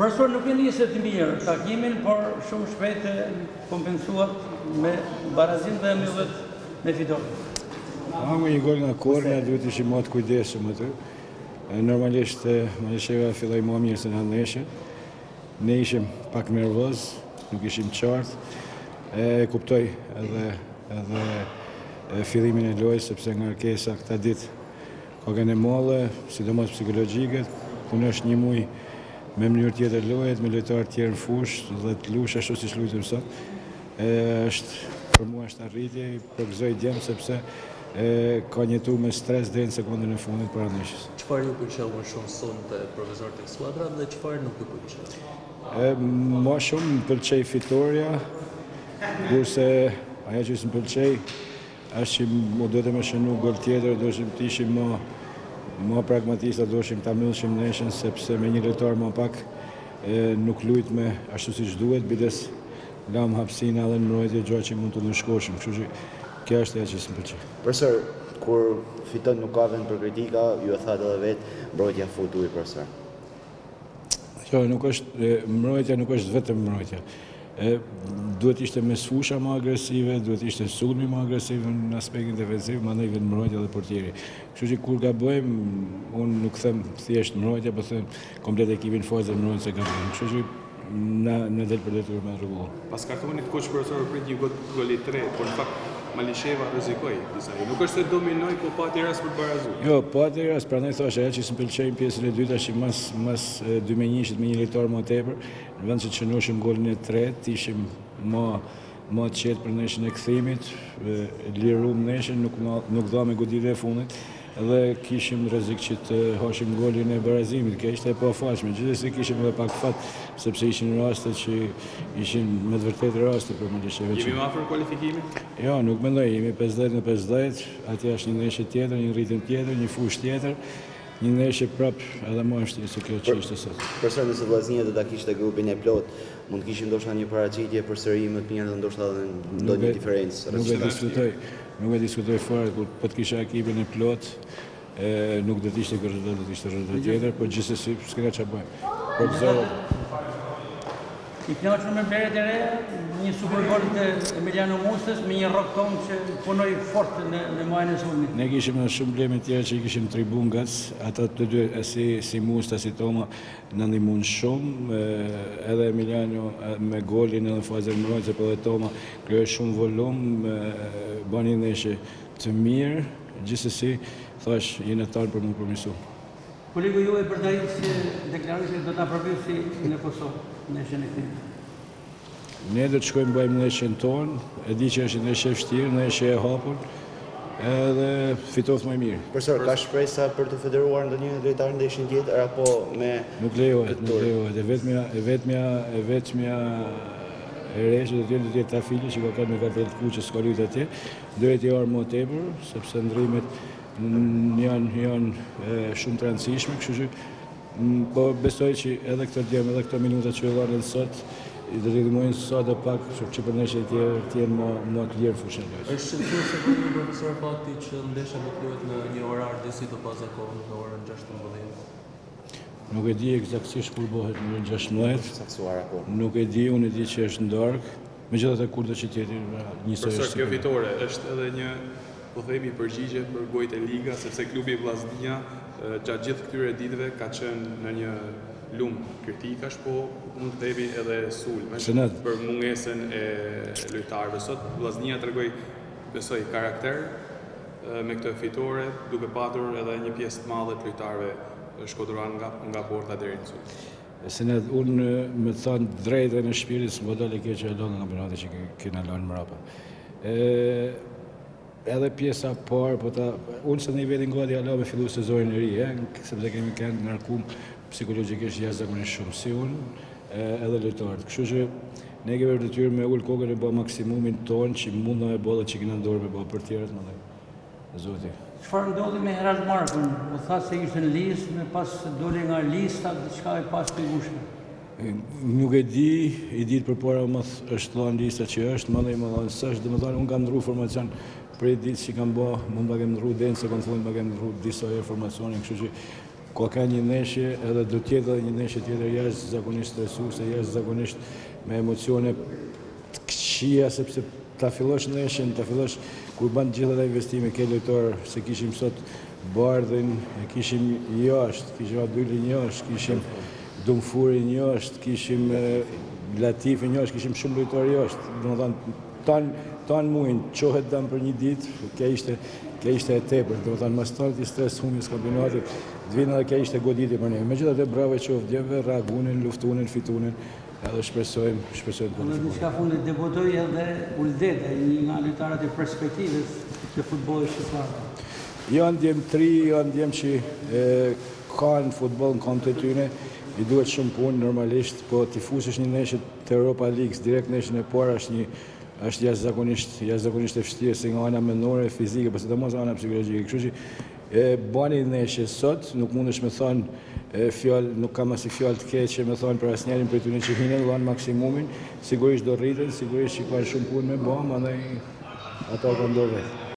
Profesor, nuk e nisë të mirë takimin, por shumë shpejt e kompensuat me barazin dhe mbyllet me fitore. Me një gol nga korna, duhet ishim më të kujdesshëm aty. Normalisht Malisheva filloi më mirë se na ndeshja. Ne ishim pak nervoz, nuk ishim qartë. E kuptoj edhe fillimin e lojës, sepse nga kesa këta ditë ka qenë molle, sidomos psikologjike, punë është një muaj me mënyrë tjetër lojet, me lojtarë tjerë në fushë dhe të lush ashtu siç luajmë sot. Për mua është arritje, përgëzoj djemë sepse ka njëtu me stres deri në sekondën e fundit para ndeshjes. Çfarë ju pëlqeu më shumë sonte profesor tek skuadra dhe çfarë nuk ju pëlqeu? Më shumë më pëlqej fitoria, kurse ajo që s'më pëlqej është që mu do të më shënu gol tjetër, doshim të ishim më pragmatista, doshim ta mbyllshim ndeshjen sepse me një lojtar më pak nuk luajt me ashtu siç duhet, bides lam hapësinë edhe në mbrojtje, gjë që mund të ndëshkoshim, kështu që kjo është ajo që s'më pëlqej. Profesor, kur fiton nuk ka vend për kritika, ju e thatë edhe vetë, mbrojtja futui, profesor. Jo, mbrojtja nuk është vetëm mbrojtja. Duhet ishte mes fusha më agresive, duhet ishte sulmi më agresiv në aspektin defensiv, mandej vetë mbrojtja dhe portieri. Kështu që kur gabojmë, unë nuk them thjesht mbrojtja, por them komplet ekipin fazë mbrojtje se gabojmë. Kështu që në del për detyrë me rregull. Pas kartonit koç profesor prit një gol i tretë, por në fakt Malisheva rrezikoi disa. Nuk është se dominoi, po pati rast për barazuar. Jo, pati rast, prandaj thosha ajo që s'm pëlqejnë pjesën e dytë është mas 2-1 me një lojtar më tepër, në vend se të shënoshim golin e tretë, ishim më të qetë për ndeshjen e kthimit, liruam ndeshjen, nuk dha me goditje e fundit. Dhe kishim rrezik që të hashim golin e barazimit, kjo ishte e pafalshme. Gjithsesi kishim edhe pak fat, sepse ishin raste që ishin me të vërtetë raste për Malishevën. Jemi më afër kualifikimit? Jo, nuk mendoj, jemi 50-50, atje është një ndeshje tjetër, një ritëm tjetër, një fushë tjetër, një ndeshje prap edhe më është se kjo që ishte sot. Profesor, nëse Vllaznia do ta kishte grupin e plot, mund të kishim ndoshta një paraqitje përsëri më të mirë dhe ndoshta edhe ndonjë diferencë. Nuk e diskutoj fare, kur po të kisha ekipin e plot, nuk do të ishte kjo rezultat, do të ishte rezultat tjetër, por gjithsesi s'ka ç'a bëjmë. I kënaqur me mbledhjet e re, një super gol të Emiliano Musës me një rokton që punoi fort në muajin e sulmit. Ne kishim edhe shumë bleme tjera që i kishim tribun gac, ata të dy si Musta si Toma na ndihmuan shumë, edhe Emiliano me golin edhe fazën e mbrojtjes, po edhe Toma krijoi shumë volum, bani ndeshje të mirë, gjithsesi thash jeni atë për më përmirësu. Kolegu ju e përdajit si deklaroj se do të aprovisi në Kosovë, ndeshjen e kthimit. Ne do të shkojmë bëjmë ndeshjen tonë, e di që është ndeshje e vështirë, ndeshje e hapur, edhe fitoft më mirë. Profesor, ka shpresa për të federuar ndonjë lojtar ndeshjen tjetër apo me Nuk lejohet. E vetmja e re që do të jetë Tafili që ka me kartel të kuqe s'ka luajtur atje, duhet i orë më tepër, sepse ndrimet janë shumë të rëndësishme, kështu që po besoj që edhe këtë djemë, edhe këto minuta që vëllanë sot, do të ndihmojnë sa do pak që për ndeshjet të jenë më të lirë fushën e lojës. Është shqetësues se për një profesor fakti që ndeshja do të luhet në një orar disi të pazakonshëm në orën 16. Nuk e di eksaktësisht kur bëhet në orën 16. saktuar apo. Nuk e di, unë e di që është në darkë. Megjithatë kurdo që tjetër njësoj është. Kjo fitore është edhe një po themi përgjigje për gojët e liga, sepse klubi Vllaznia gjatë gjithë këtyre ditëve ka qenë në një lumë kritikash, po mund të themi edhe sulme për mungesën e lojtarëve. Sot Vllaznia tregoi, besoj, karakter me këtë fitore, duke patur edhe një pjesë të madhe të lojtarëve shkoduran nga porta deri në sulm. Senat, unë me thonë drejtën e shpirtit s'më dalë kjo që e lënë nga kampionati që kena lënë mbrapa. Edhe pjesa parë, unë se në nivelin gati alo me fillu sezonin e ri, sepse kemi kënë ngarkum psikologjikisht jashtëzakonisht shumë si unë, edhe lojtarët. Kështu që ne kemi detyrë me ul kokën e bë maksimumin tonë që mund na e bolla që kena dorë me bë për tjerët më zoti. Çfarë ndodhi me Herald Markun? U tha se ishte në listë, me pas doli nga lista, diçka e pas të ngushme. Nuk e di, i ditë përpara më është thënë lista që është, më thënë s'është, domethënë unë kam ndruar informacion për ditë që kam bë, mund ta kem ndruar deri në sekond fund, ma kem ndruar disa informacione, kështu që ka një neshje edhe do tjetë edhe një neshje tjetër jashtë zakonisht stresuese, jashtë zakonisht me emocione të këqija, sepse ta fillosh neshjen, ta fillosh kur ban gjithë ata investime ke lojtar, se kishim sot Bardhin, kishim jashtë, kishim Abdulin jashtë, kishim Dumfurin jashtë, kishim Latifin jashtë, kishim shumë lojtar jashtë. Domethënë tan muin çohet dëm për një ditë, kjo ishte e tepër. Domethënë mas starti stres humbjes kampionatit, të vinë edhe kjo ishte goditje për ne. Megjithatë bravo qoftë djemve, reagunin, luftunin, fitunin. Edhe shpresojmë Në diçka fundit debutoi edhe Uldeta, një nga lojtarët e perspektivës të futbollit shqiptar. Janë ndjem tri, janë ndjem që kanë futboll në komptet tyne, i duhet shumë punë normalisht, po t'i fusësh një neshje të Europa League, direkt neshjen e parë është jashtëzakonisht e vështirë se nga ana mendore, fizike, por sidomos ana psikologjike. Kështu që bani neshje sot, nuk mundesh me thonë fjalë, nuk kam asnjë fjalë të keqe me thonë për asnjërin prej tyre që hinë dhanë maksimumin, sigurisht do rriten, sigurisht që kanë shumë punë me bë, mandaj ata kanë dorë vetë.